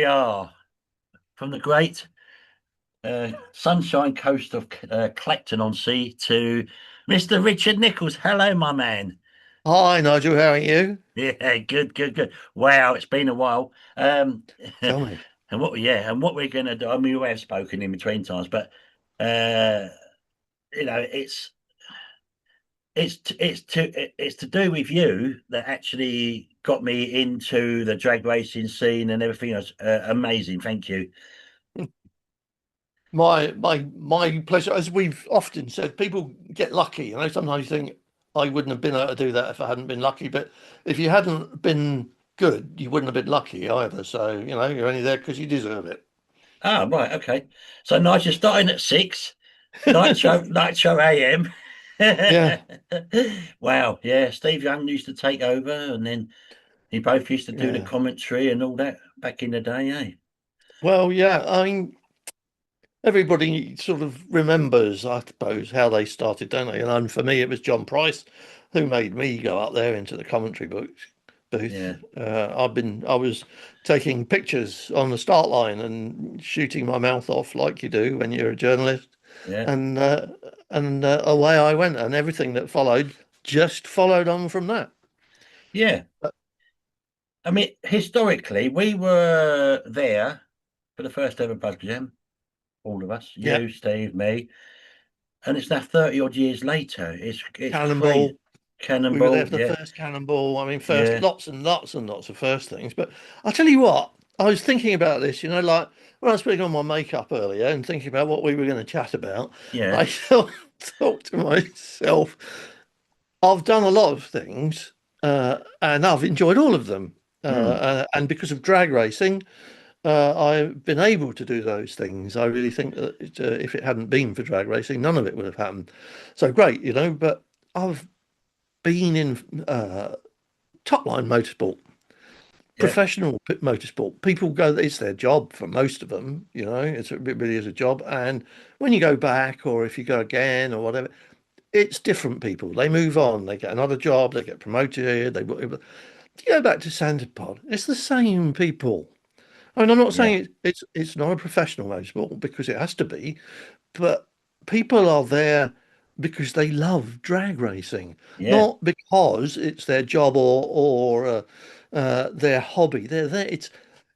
are from the great sunshine coast of Clacton-on-Sea to Mr. Richard Nickless. Hello, my man. Hi Nigel, how are you? Yeah, good, good, good. Wow, it's been a while. Tell me. And what we're going to do. I mean, we have spoken in between times, but uh, it's to do with you that actually got me into the drag racing scene and everything else. Amazing, thank you. My pleasure. As we've often said, people get lucky. Sometimes you think I wouldn't have been able to do that if I hadn't been lucky. But if you hadn't been good, you wouldn't have been lucky either. So, you're only there because you deserve it. Ah, right, okay. So nice, you're starting at 6, Nitro AM. Yeah, Wow, yeah. Steve Young used to take over, and then he both used to do the yeah. commentary and all that back in the day, eh? Well, yeah. I mean, everybody sort of remembers, I suppose, how they started, don't they? And for me, it was John Price who made me go up there into the commentary booth. Yeah, I was taking pictures on the start line and shooting my mouth off like you do when you're a journalist, yeah, and uh, and away I went, and everything that followed just followed on from that. yeah. But I mean, historically, we were there for the first ever Buzz Jam, all of us, yeah, you, Steve, me, and it's now 30 odd years later. It's crazy. Cannonball. We were there Cannonball, for the yeah, first Cannonball. I mean, first yeah, lots and lots and lots of first things. But I'll tell you what, I was thinking about this, like when I was putting on my makeup earlier and thinking about what we were going to chat about, yeah, I thought to myself, I've done a lot of things and I've enjoyed all of them. mm, And because of drag racing, I've been able to do those things. I really think that if it hadn't been for drag racing, none of it would have happened. So great, but I've been in top line motorsport, yeah, professional motorsport. People go, it's their job for most of them, it really is a job. And when you go back or if you go again or whatever, it's different people. They move on, they get another job, they get promoted. You go back to Santa Pod, it's the same people. I mean, I'm not yeah, saying it's not a professional motorsport because it has to be, but people are there because they love drag racing, yeah, not because it's their job or their hobby. They're there.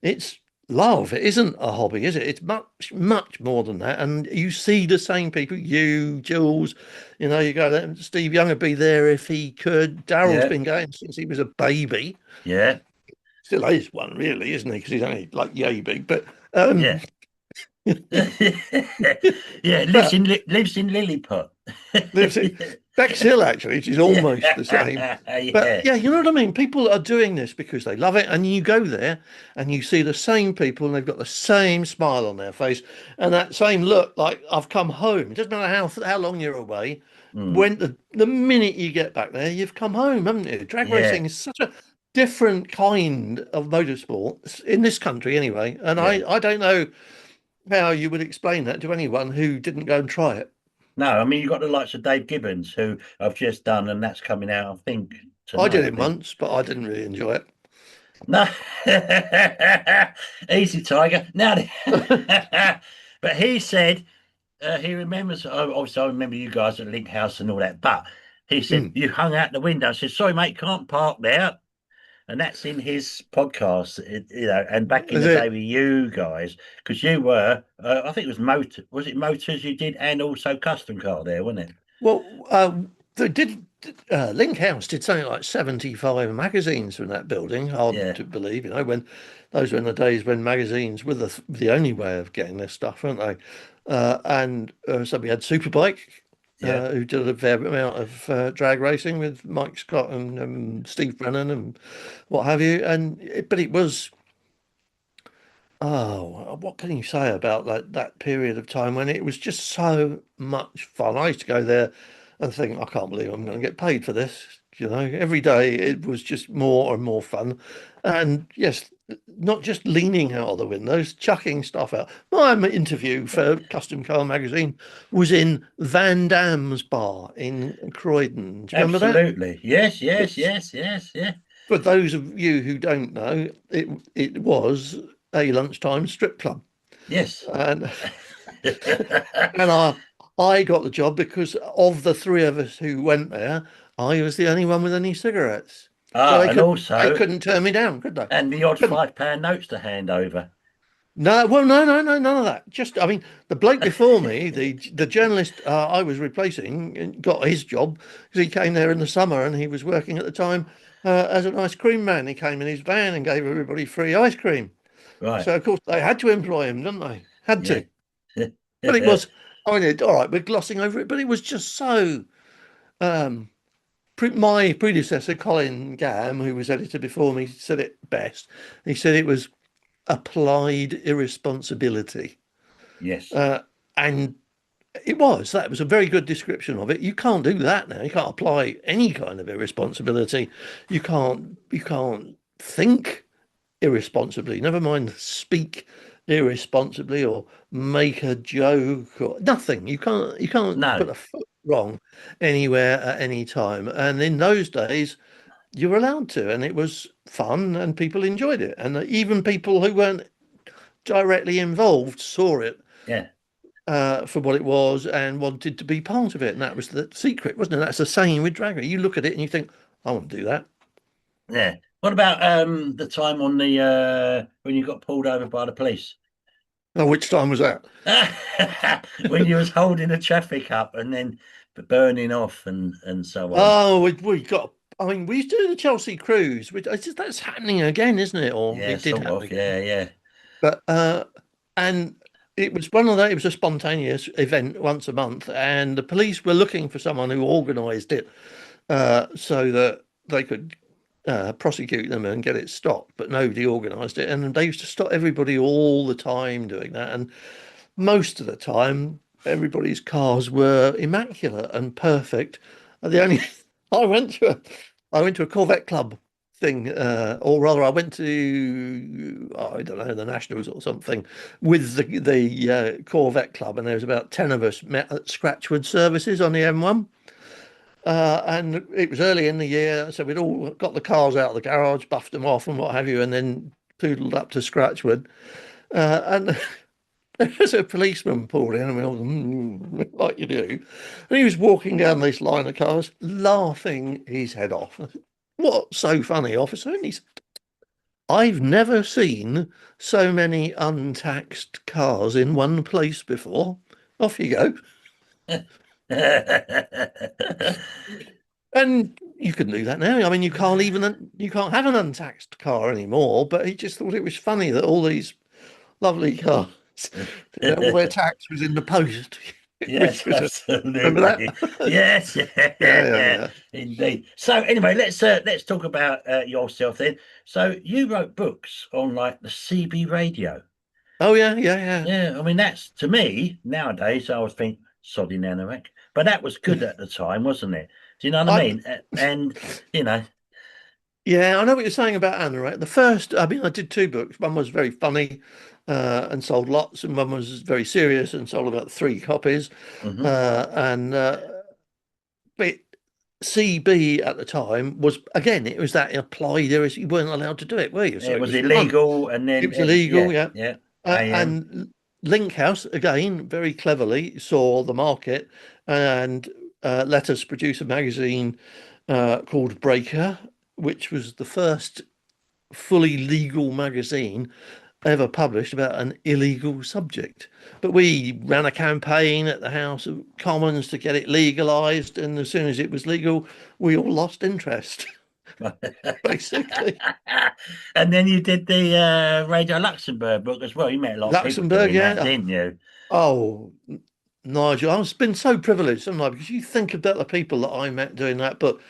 It's love. It isn't a hobby, is it? It's much more than that. And you see the same people. You, Jules, you go there. Steve Young would be there if he could. Daryl's yeah, been going since he was a baby. yeah, Still is one, really, isn't he? Because he's only like yay big. But yeah. Yeah, but lives in Lilliput. lives in Bexhill, actually, which is almost the same. Yeah, But yeah, yeah, you know what I mean? People are doing this because they love it. And you go there and you see the same people and they've got the same smile on their face and that same look like I've come home. It doesn't matter how long you're away. mm, When the minute you get back there, you've come home, haven't you? Drag yeah, racing is such a different kind of motorsport in this country anyway. And yeah. I don't know how you would explain that to anyone who didn't go and try it. No, I mean you've got the likes of Dave Gibbons, who I've just done, and that's coming out, I think, I did tonight. I it think. once, but I didn't really enjoy No, easy, Tiger. Now, but he said he remembers. Obviously, I remember you guys at Link House and all that. But he said it. you hung out the window. I said, "Sorry, mate, can't park there." And that's in his podcast, and back in Is the day it? with you guys, because you were, I think it was it motors you did, and also custom car there, wasn't it? Well, they did. Link House did something like 75 magazines from that building. Hard Yeah, to believe, when those were in the days when magazines were the only way of getting their stuff, weren't they? And so we had Superbike, yeah, who did a fair amount of drag racing with Mike Scott and Steve Brennan and what have you. But it was. Oh, what can you say about that period of time when it was just so much fun? I used to go there and think, I can't believe I'm going to get paid for this. Every day it was just more and more fun. And yes, not just leaning out of the windows, chucking stuff out. My interview for Custom Car Magazine was in Van Dam's bar in Croydon. Do you remember that? absolutely. Yes, yes, It's yes, yes, yeah. For those of you who don't know, it was. a lunchtime strip club, Yes. and and I got the job because of the three of us who went there, I was the only one with any cigarettes. So Ah, and they also, couldn't turn me down, could they? and the odd Couldn't. £5 notes to hand over. No, well, no, none of that. Just, I mean, the bloke before me, the journalist I was replacing, got his job because he came there in the summer and he was working at the time as an ice cream man. He came in his van and gave everybody free ice cream. Right. So of course they had to employ him, didn't they? Had Yeah. to. But it was, I mean, all right, we're glossing over it, but it was just so. Um, my predecessor, Colin Gam, who was editor before me, said it best. He said it was applied irresponsibility. Yes. Uh, and that was a very good description of it. You can't do that now. You can't apply any kind of irresponsibility. You can't think irresponsibly, never mind speak irresponsibly or make a joke or nothing. You can't No. put a foot wrong anywhere at any time. And in those days, you were allowed to, and it was fun and people enjoyed it. And even people who weren't directly involved saw it Yeah. for what it was and wanted to be part of it. And that was the secret, wasn't it? That's the same with Dragger. You look at it and you think, I want to do that. Yeah. What about the time on the when you got pulled over by the police? Oh, which time was that? When you was holding the traffic up and then burning off and so on. Oh, we got. I mean, we used to do the Chelsea cruise, which that's happening again, isn't it? Or Yeah, it did sort happen of. again. Yeah, yeah. But and it was one of the. It was a spontaneous event once a month, and the police were looking for someone who organised it, so that they could prosecute them and get it stopped. But nobody organised it, and they used to stop everybody all the time doing that. And most of the time, everybody's cars were immaculate and perfect. The only I went to a I went to a Corvette club thing, or rather, I went to I don't know, the Nationals or something with the Corvette club, and there was about 10 of us met at Scratchwood services on the M1. And it was early in the year, so we'd all got the cars out of the garage, buffed them off, and what have you, and then poodled up to Scratchwood. And there's a policeman pulled in, and we all like you do. And he was walking down this line of cars, laughing his head off. I said, "What's so funny, officer?" And he said, "I've never seen so many untaxed cars in one place before. Off you go." And you can do that now. I mean, you can't have an untaxed car anymore. But he just thought it was funny that all these lovely cars, all their tax was in the post, Yes, which was remember absolutely. that? Yes, yeah, Yeah, yeah, yeah, yeah. indeed. So anyway, let's talk about yourself then. So you wrote books on like the CB radio. Oh, yeah, yeah, yeah. Yeah, I mean that's to me nowadays. I always think soddy Nanook, but that was good at the time, wasn't it? Do you know what I I, mean? And you know, yeah, I know what you're saying about Anorak. The first, I mean, I did two books. One was very funny and sold lots, and one was very serious and sold about three copies. mhm. And but CB at the time was again, it was that applied heresy. You weren't allowed to do it, were you? So It it was was fun. illegal, and It then was illegal, yeah, yeah. yeah, AM, And Linkhouse again very cleverly saw the market and let us produce a magazine called Breaker, which was the first fully legal magazine ever published about an illegal subject. But we ran a campaign at the House of Commons to get it legalized, and as soon as it was legal, we all lost interest, basically. and then you did the Radio Luxembourg book as well. You met a lot of people Luxembourg, doing that, yeah. didn't you? Oh, Nigel, I've been so privileged, haven't I? Because you think about the people that I met doing that, but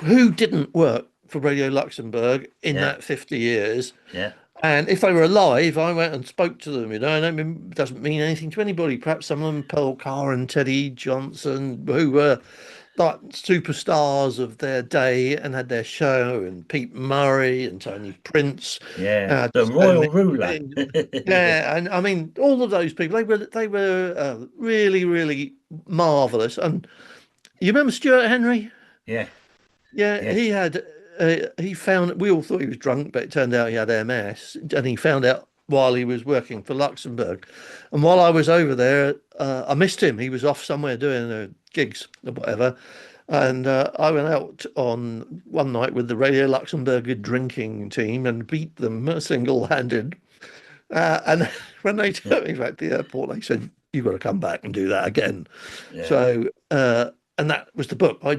who didn't work for Radio Luxembourg in Yeah, that 50 years? yeah. And if they were alive, I went and spoke to them, and I mean, it doesn't mean anything to anybody. Perhaps some of them, Pearl Carr and Teddy Johnson, who were like superstars of their day and had their show, and Pete Murray and Tony Prince, Yeah, the just so royal ruler. many. Yeah, and I mean, all of those people, they were really, really marvelous. And you remember Stuart Henry? Yeah, Yeah, yes. he found, we all thought he was drunk, but it turned out he had MS, and he found out while he was working for Luxembourg. And while I was over there, I missed him. He was off somewhere doing gigs or whatever. And I went out on one night with the Radio Luxembourg drinking team and beat them single-handed. And when they Yeah. took me back to the airport, they said, "You've got to come back and do that again." Yeah. So, and that was the book. I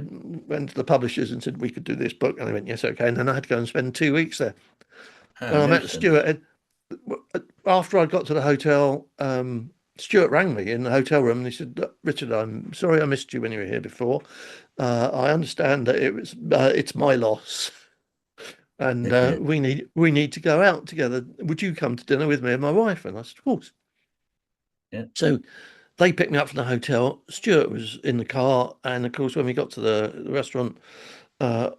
went to the publishers and said, "We could do this book." And they went, "Yes, okay." And then I had to go and spend 2 weeks there. Oh, And I met nuisance. Stuart. And after I got to the hotel, Stuart rang me in the hotel room and he said, "Look, Richard, I'm sorry I missed you when you were here before. I understand that it's my loss, and we need to go out together. Would you come to dinner with me and my wife?" And I said, "Of course." Yeah. So they picked me up from the hotel. Stuart was in the car, and of course, when we got to the restaurant, uh,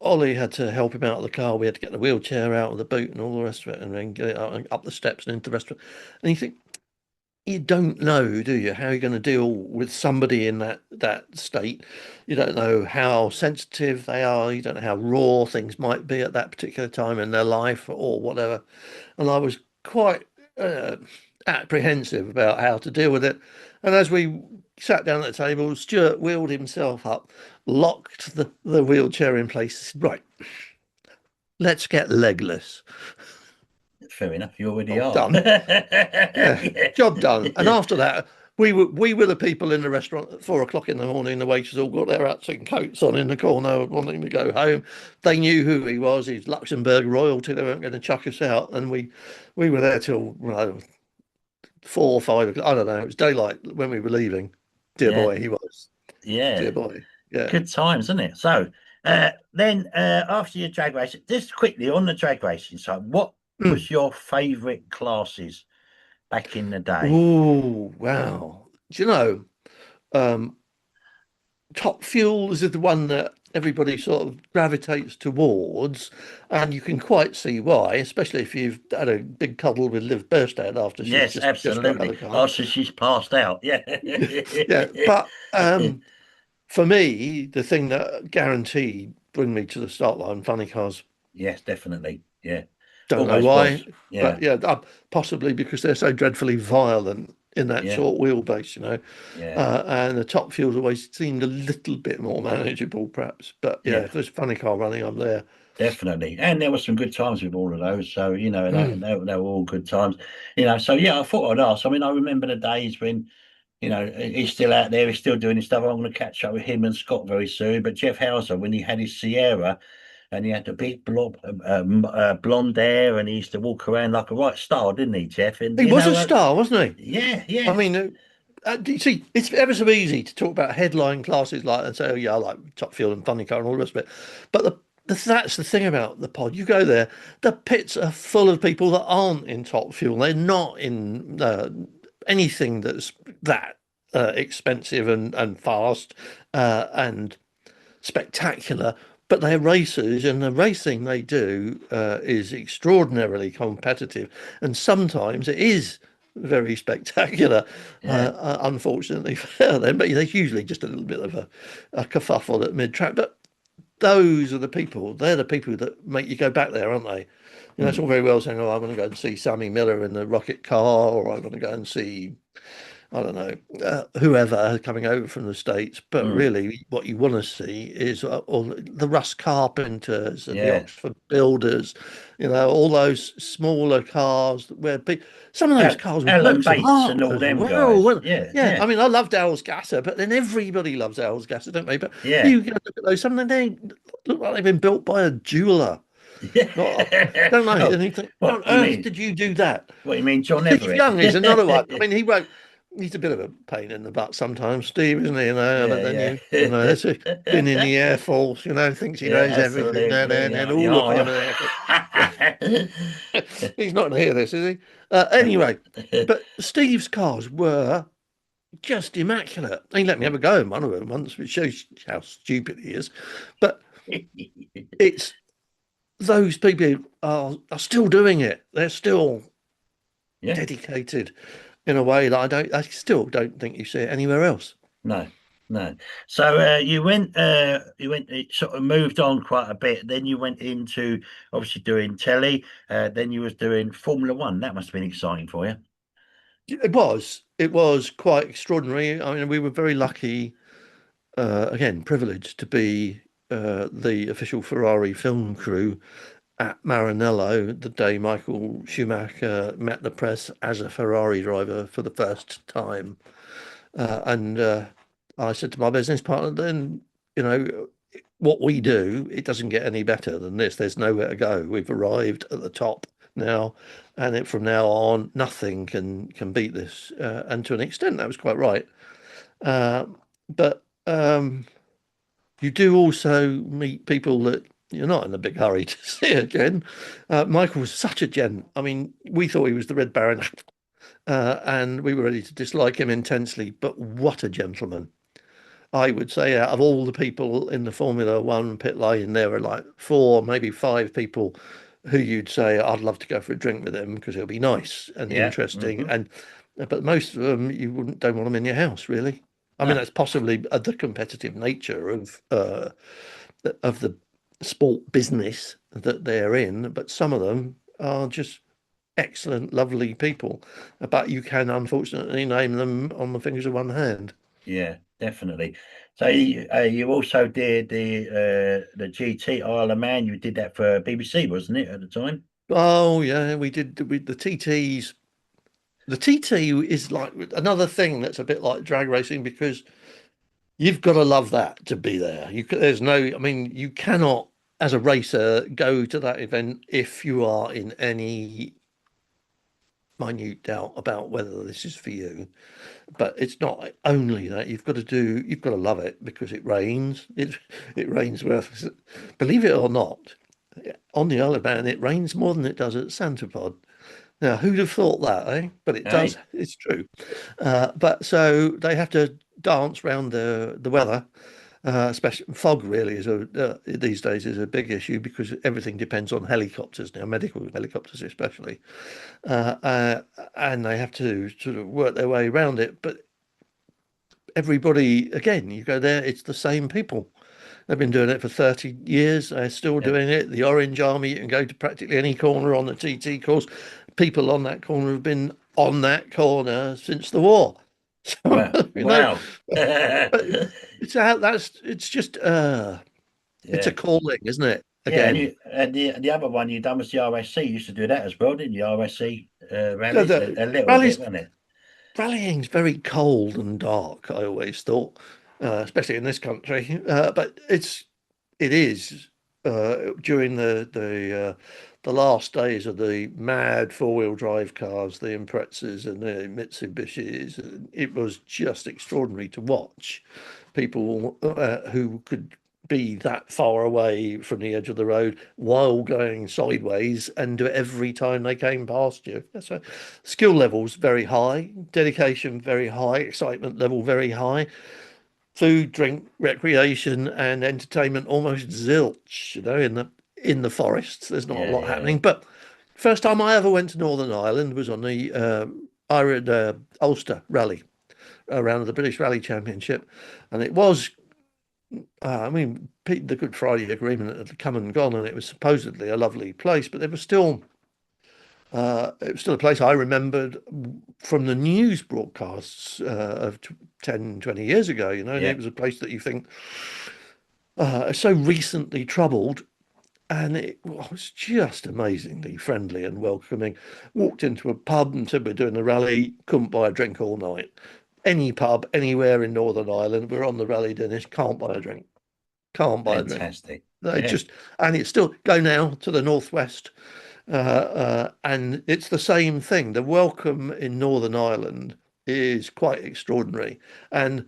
Ollie had to help him out of the car. We had to get the wheelchair out of the boot and all the rest of it, and then get it up the steps and into the restaurant. And you think, you don't know, do you, how you're going to deal with somebody in that state. You don't know how sensitive they are. You don't know how raw things might be at that particular time in their life or whatever. And I was quite uh, apprehensive about how to deal with it. And as we sat down at the table, Stuart wheeled himself up, locked the wheelchair in place, said, "Right, let's get legless." Fair enough. You already Job are. done. Yeah, Yeah. job done. And after that, we were the people in the restaurant at 4 o'clock in the morning. The waiters all got their hats and coats on in the corner, wanting to go home. They knew who he was. He's Luxembourg royalty. They weren't going to chuck us out. And we were there till 4 or 5 o'clock. I don't know. It was daylight when we were leaving. Dear Yeah. boy, he was. Dear Yeah. boy. Yeah. Good times, isn't it? So then after your drag racing, just quickly on the drag racing side, what Mm. was your favourite classes back in the day? Oh, wow. Do you know, um, Top Fuels is the one that everybody sort of gravitates towards, and you can quite see why, especially if you've had a big cuddle with Liv Burstad after she's Yes, just come out of absolutely. the car. After she's passed out. Yeah. Yeah, but for me, the thing that guaranteed bring me to the start line, funny cars. Yes, definitely. Yeah. Don't know Always why, was. Yeah. but yeah, possibly because they're so dreadfully violent in that Yeah. short wheelbase. Yeah. And the top fuels always seemed a little bit more manageable, perhaps. But yeah, Yeah. if there's funny car running, I'm there. Definitely. And there were some good times with all of those. So, Mm. they were all good times. So yeah, I thought I'd ask. I mean, I remember the days when, he's still out there, he's still doing his stuff. I'm going to catch up with him and Scott very soon. But Jeff Hauser, when he had his Sierra and he had the big blonde hair and he used to walk around like a right star, didn't he, Jeff? And, He was a star, wasn't he? yeah, I yeah. mean, you see, it's ever so easy to talk about headline classes like and say, "Oh yeah, I like Top Fuel and Funny Car and all the rest of it," but that's the thing about the pod. You go there, the pits are full of people that aren't in Top Fuel. They're not in anything that's that expensive and fast and spectacular, but they're racers, and the racing they do is extraordinarily competitive, and sometimes it is very spectacular. Yeah. Unfortunately for them, but there's usually just a little bit of a kerfuffle at mid-track. But those are the people. They're the people that make you go back there, aren't they? It's Mm, all very well saying, "Oh, I want to go and see Sammy Miller in the rocket car," or "I want to go and see I don't know, whoever coming over from the States, but mm, really what you want to see is all the Russ Carpenters and the yeah. Oxford Builders, all those smaller cars where some of those cars Alan works of Bates art and all as them well. guys. Well, Yeah, yeah, yeah, I mean, I loved Owl's Gasser, but then everybody loves Owl's Gasser, don't they? But yeah. you go look at those, some of them, they look like they've been built by a jeweler. Not, Yeah. don't know. Oh, And you think, how what on you earth mean? did you do that? What you mean, John Steve Everett? Young is another one. I mean, he's a bit of a pain in the butt sometimes, Steve, isn't he? But Yeah, then yeah. that's been in the Air Force, thinks he Yeah, knows everything, absolutely. and Yeah, all the time in the Air Force. yeah. He's not going to hear this, is he? Anyway, but Steve's cars were just immaculate. He let me have a go in one of them once, which shows how stupid he is. But it's those people are still doing it. They're still Yeah. dedicated in a way that I still don't think you see it anywhere else. No, No. So you went, it sort of moved on quite a bit. Then you went into obviously doing telly. Then you was doing Formula One. That must have been exciting for you. It was quite extraordinary. I mean, we were very lucky, again, privileged to be the official Ferrari film crew at Maranello the day Michael Schumacher met the press as a Ferrari driver for the first time. And I said to my business partner, then, you know, what we do, it doesn't get any better than this. There's nowhere to go. We've arrived at the top now, and from now on, nothing can beat this. And to an extent, that was quite right. Uh, but you do also meet people that you're not in a big hurry to see again. Michael was such a gent. I mean, we thought he was the Red Baron, and we were ready to dislike him intensely. But what a gentleman! I would say out of all the people in the Formula One pit lane, there were like four, maybe five people who you'd say, I'd love to go for a drink with him because he'll be nice and Yeah. interesting. Hmm. But most of them, you wouldn't don't want them in your house, really. I mean, No. that's possibly the competitive nature of the sport business that they're in, but some of them are just excellent, lovely people. But you can unfortunately name them on the fingers of one hand. Yeah, definitely. So you also did the GT Isle of Man. You did that for BBC, wasn't it, at the time? Oh yeah, we did with the TTs. The TT is like another thing that's a bit like drag racing because you've got to love that to be there. There's no, I mean, you cannot, as a racer, go to that event if you are in any minute doubt about whether this is for you. But it's not only that you've got to love it because it rains. It rains worth, believe it or not, on the Isle of Man, it rains more than it does at Santapod. Now, who'd have thought that, eh? But it does. Hey? It's true. But so they have to dance around the weather. Especially fog really is these days is a big issue because everything depends on helicopters now, medical helicopters especially, uh, uh, and they have to sort of work their way around it. But everybody, again, you go there, it's the same people. They've been doing it for 30 years. They're still Yep. doing it. The Orange Army, you can go to practically any corner on the TT course. People on that corner have been on that corner since the war. So, Wow. you know, Wow. but it's out, it's just it's a Yeah. calling, isn't it? Yeah, and Again, you and the other one you done was the RSC. You used to do that as well, didn't you? RSC rallies the a little bit, rallies wasn't it? rallying's very cold and dark, I always thought, especially in this country. But it is during the last days of the mad four-wheel drive cars, the Imprezas and the Mitsubishis. It was just extraordinary to watch people who could be that far away from the edge of the road while going sideways and do it every time they came past you. So skill levels very high, dedication very high, excitement level very high, food, drink, recreation, and entertainment almost zilch. In the forests, there's not a Yeah, lot yeah, happening. But first time I ever went to Northern Ireland was on the Ulster Rally around the British Rally Championship, and it was. I mean, the Good Friday Agreement had come and gone, and it was supposedly a lovely place, but there was still it was still a place I remembered from the news broadcasts of 10, 20 years ago, and yeah. it was a place that you think so recently troubled. And it was just amazingly friendly and welcoming. Walked into a pub and said, we're doing the rally, couldn't buy a drink all night. Any pub, anywhere in Northern Ireland, we're on the rally, Dennis, can't buy a drink. Can't buy a drink. Fantastic. They Yeah, just, and it's still go now to the northwest and it's the same thing. The welcome in Northern Ireland is quite extraordinary. And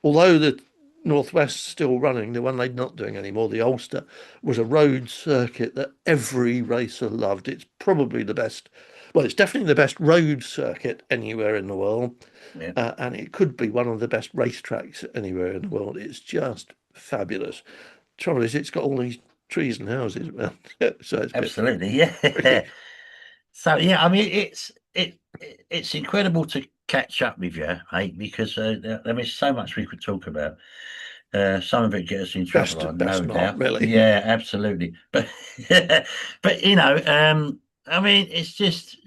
although the Northwest's still running, the one they're not doing anymore, the Ulster, was a road circuit that every racer loved. It's probably the best, well, it's definitely the best road circuit anywhere in the world. yeah. And it could be one of the best racetracks anywhere in the world. It's just fabulous. Trouble is, it's got all these trees and houses around it, so it's a bit Absolutely. tricky. Yeah. So yeah, I mean it's incredible to catch up with you, mate, because there is so much we could talk about. Some of it gets us in trouble, I've Best no not doubt. really. Yeah, absolutely. But but I mean, it's just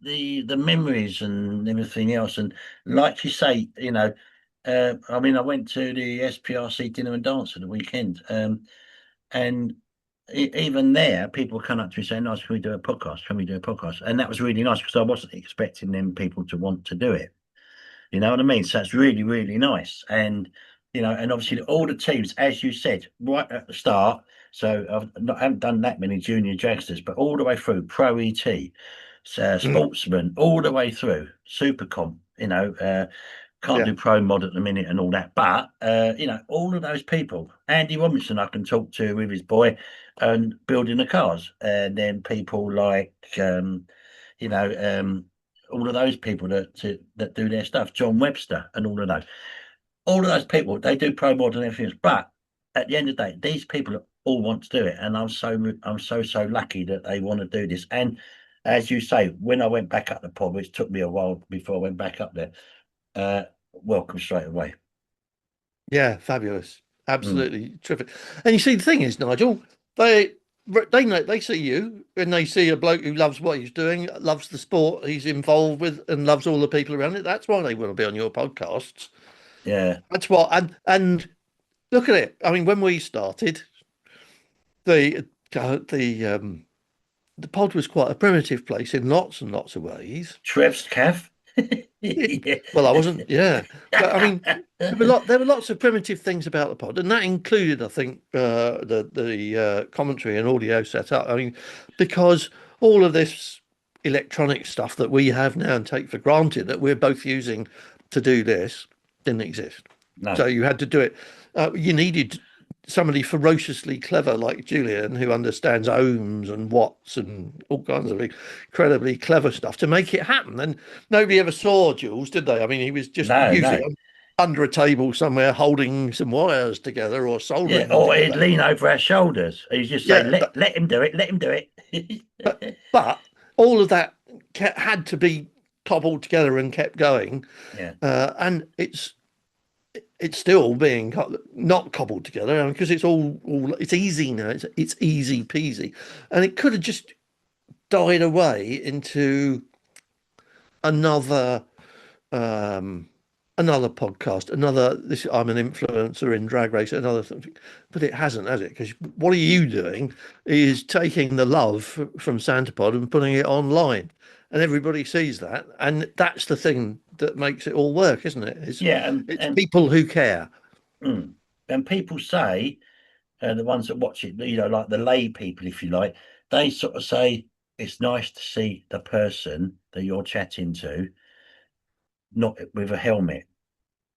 the memories and everything else, and like you say, I mean, I went to the SPRC dinner and dance at the weekend, and even there, people come up to me saying, "Nice, can we do a podcast? Can we do a podcast?" And that was really nice because I wasn't expecting them people to want to do it. You know what I mean? So it's really, really nice. And, and obviously all the teams, as you said, right at the start. So I haven't done that many junior dragsters, but all the way through Pro ET, Mm, Sportsman, all the way through Supercom, can't yeah. do Pro Mod at the minute and all that. But, all of those people, Andy Robinson, I can talk to with his boy and building the cars. And then people like, you know, um, all of those people that do their stuff, John Webster and all of those people, they do pro mod and everything else. But at the end of the day, these people all want to do it, and I'm so lucky that they want to do this. And as you say, when I went back up the pub, which took me a while before I went back up there, uh, welcome straight away. Yeah, fabulous. Mm, Absolutely terrific. And you see, the thing is, Nigel, they they see you and they see a bloke who loves what he's doing, loves the sport he's involved with, and loves all the people around it. That's why they want to be on your podcasts. yeah, That's what, and look at it. I mean, when we started, the the pod was quite a primitive place in lots and lots of ways. Trev's calf. It, well, I wasn't, yeah, but I mean, there were lots of primitive things about the pod, and that included, I think, the commentary and audio setup. I mean, because all of this electronic stuff that we have now and take for granted that we're both using to do this didn't exist. No, So you had to do it. You needed somebody ferociously clever like Julian who understands ohms and watts and all kinds of incredibly clever stuff to make it happen. And nobody ever saw Jules, did they? I mean, he was just no, usually no. under a table somewhere holding some wires together or Yeah, soldering them or he'd together. lean over our shoulders. He'd just say, Yeah, let him do it, let him do it. but all of that had to be cobbled together and kept going. Yeah. And it's still being not cobbled together because it's all it's easy now. It's easy peasy, and it could have just died away into another um another podcast, another this I'm an influencer in drag race, another something, but it hasn't, has it? Because what are you doing is taking the love from Santapod and putting it online, and everybody sees that, and that's the thing that makes it all work, isn't it? Yeah, It's people who care. mm, and people say, the ones that watch it, like the lay people, if you like, they sort of say it's nice to see the person that you're chatting to not with a helmet.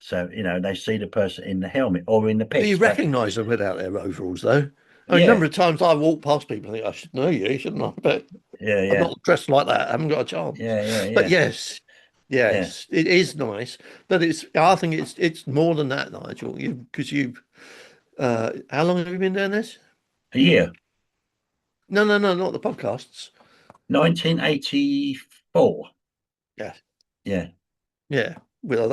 So, they see the person in the helmet or in the Do you pits. But recognise them without their overalls, though? I mean, a yeah, number of times I walk past people and think, I should know you, shouldn't I? But yeah, I'm yeah, not dressed like that. I haven't got a chance. yeah, yeah, But yeah, yes, yeah. yes, it is nice. But I think it's more than that, Nigel. Because how long have you been doing this? A year, No, no, no, not the podcasts. 1984. Yeah, Yeah, yeah. Well,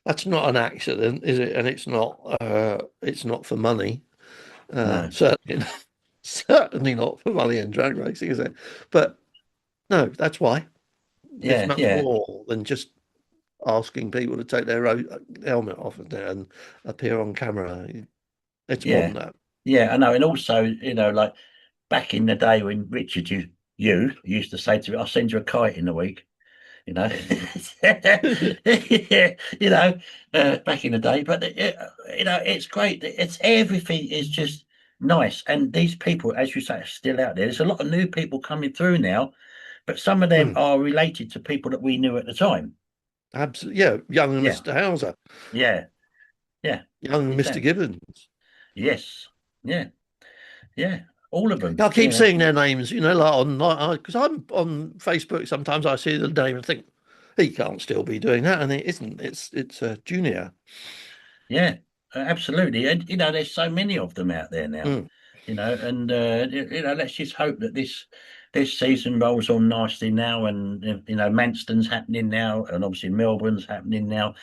that's not an accident, is it? And it's not for money. no, Certainly, certainly not for money in drag racing, is it? But no, that's why. There's yeah, much yeah, more than just asking people to take their helmet off and appear on camera. It's more than yeah, that. yeah. I know, and also, like back in the day when Richard, you used to say to me, "I'll send you a kite in a week." you know, yeah, back in the day. But it's great. It's everything is just nice, and these people, as you say, are still out there. There's a lot of new people coming through now, but some of them Mm, are related to people that we knew at the time. absolutely. Yeah, young Yeah, Mr. Hauser, yeah, yeah, young Mr. exactly. Gibbons. Yes, yeah, yeah, all of them. I keep seeing their names, like because I'm on Facebook. Sometimes I see the name and think he can't still be doing that, and it isn't. It's a junior. Yeah, absolutely. And there's so many of them out there now. Mm, And let's just hope that this season rolls on nicely now, and Manston's happening now, and obviously Melbourne's happening now,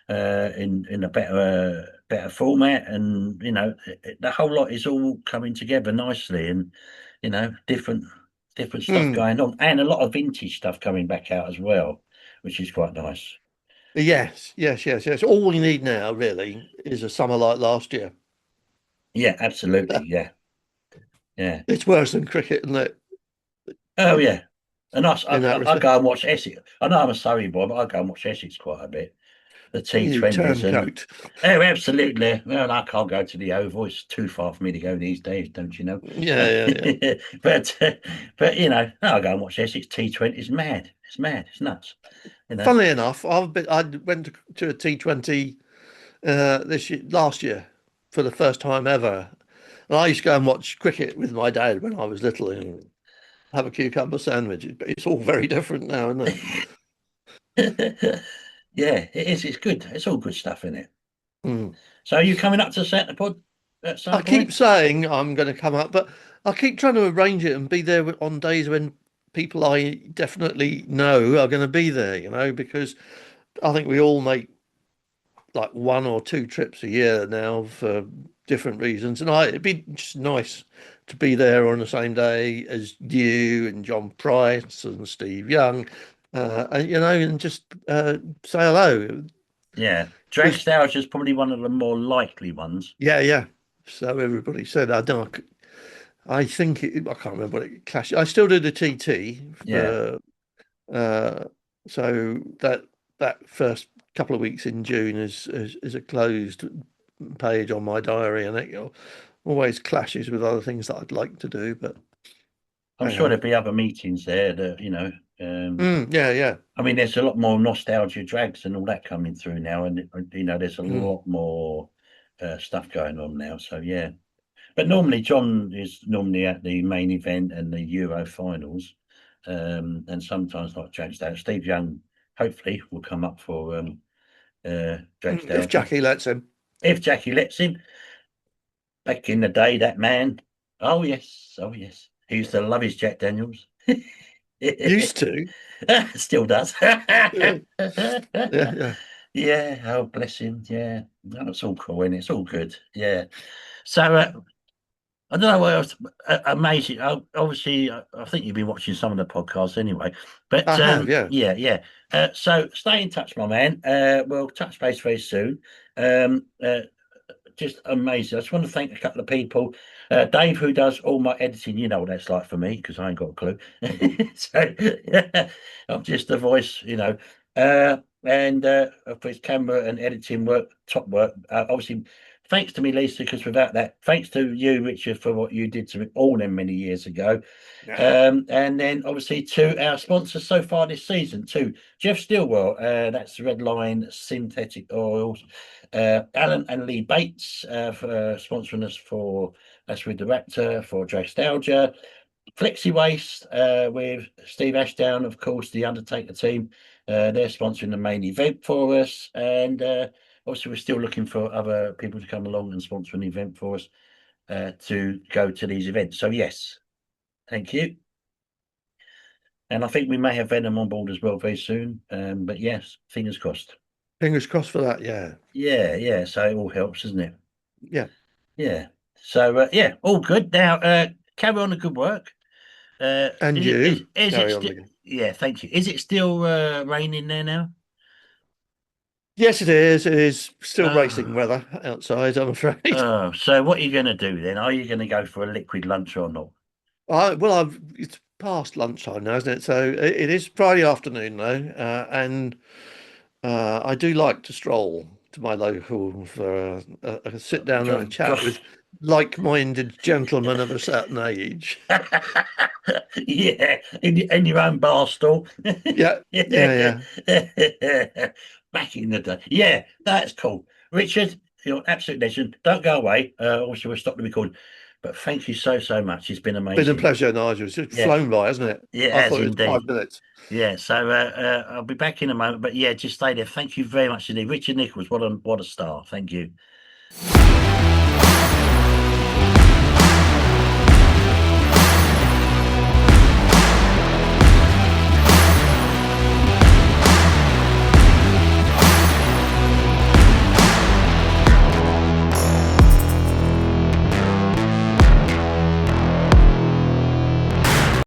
in a better format, and the whole lot is all coming together nicely, and different stuff Mm. going on, and a lot of vintage stuff coming back out as well, which is quite nice. Yes, yes, yes, yes. All we need now, really, is a summer like last year. Yeah, absolutely. Yeah, yeah. It's worse than cricket, isn't it? Oh yeah. And In that I respect, go and watch Essex. I know I'm a Surrey boy, but I go and watch Essex quite a bit. The you T20s and turncoat. oh, absolutely. Well, I can't go to the Oval. It's too far for me to go these days, don't you know? Yeah, yeah, yeah. But I go and watch Essex T20. It's mad. It's mad. It's nuts. You know. Funnily enough, I went to a T20 this year, last year for the first time ever. And I used to go and watch cricket with my dad when I was little and have a cucumber sandwich. But it's all very different now, isn't it? Yeah, it is. It's good. It's all good stuff in it. Mm. So are you coming up to Centrepod at I some keep point? saying I'm going to come up, but I keep trying to arrange it and be there on days when people I definitely know are going to be there, because I think we all make like one or two trips a year now for different reasons. And it'd be just nice to be there on the same day as you and John Price and Steve Young, and just say hello. Yeah. Because, Dragstouch is probably one of the more likely ones. yeah, yeah. So everybody said, I think I can't remember what it clashed. I still do the TT Yeah. for, uh, so that first couple of weeks in June is a closed page on my diary, and it always clashes with other things that I'd like to do. But I'm hey sure ho. there'll be other meetings there that, Yeah, yeah. I mean, there's a lot more nostalgia drags and all that coming through now, and there's a Mm. lot more stuff going on now. So yeah, but normally John is normally at the main event and the Euro finals, and sometimes like Dragstouch. Steve Young hopefully will come up for If Dragstouch Jackie lets him. if Jackie lets him. Back in the day, that man. Oh yes, oh yes. He used to love his Jack Daniels. Used to. Still does. Yeah, yeah, yeah. Yeah, oh bless him. Yeah, no, it's all cool and it's all good. Yeah. So I don't know what else. Amazing. Obviously, I think you've been watching some of the podcasts anyway. But I have, yeah. yeah, yeah. So stay in touch, my man. We'll touch base very soon. Just amazing. I just want to thank a couple of people. Dave, who does all my editing, you know what that's like for me because I ain't got a clue. So yeah, I'm just a voice, and for his camera and editing work, top work. Obviously, thanks to me, Lisa, because without that, thanks to you, Richard, for what you did to me all them many years ago. Yeah. And then obviously to our sponsors so far this season too. Jeff Stillwell, that's Red Line Synthetic Oils. Alan and Lee Bates for sponsoring us for that's with the Raptor for Dragstalgia. Flexi Waste with Steve Ashdown, of course, the Undertaker team. They're sponsoring the main event for us. And obviously, we're still looking for other people to come along and sponsor an event for us to go to these events. So, yes, thank you. And I think we may have Venom on board as well very soon. But yes, fingers crossed. Fingers crossed for that, yeah. Yeah, yeah. So it all helps, doesn't it? Yeah. Yeah. So yeah, all good. Now carry on the good work. And you Is it carry on still? again. Yeah, thank you. Is it still raining there now? Yes, it is. It is still racing Oh, weather outside, I'm afraid. oh. So what are you going to do then? Are you going to go for a liquid lunch or not? It's past lunchtime now, isn't it? So it is Friday afternoon though, and I do like to stroll to my local for a sit down and a chat with like-minded gentlemen of a certain age. Yeah, in your own bar stool. Yeah, yeah, yeah. Back in the day. Yeah, that's cool. Richard, you're an absolute legend. Don't go away. Obviously, we'll stop the recording. But thank you so, so much. It's been Been a amazing. pleasure, Nigel. It's just Yeah, flown by, hasn't it? yeah, I as thought it was indeed. 5 minutes. Yeah, so I'll be back in a moment. But yeah, just stay there. Thank you very much indeed. Richard Nickless, what a star. Thank you.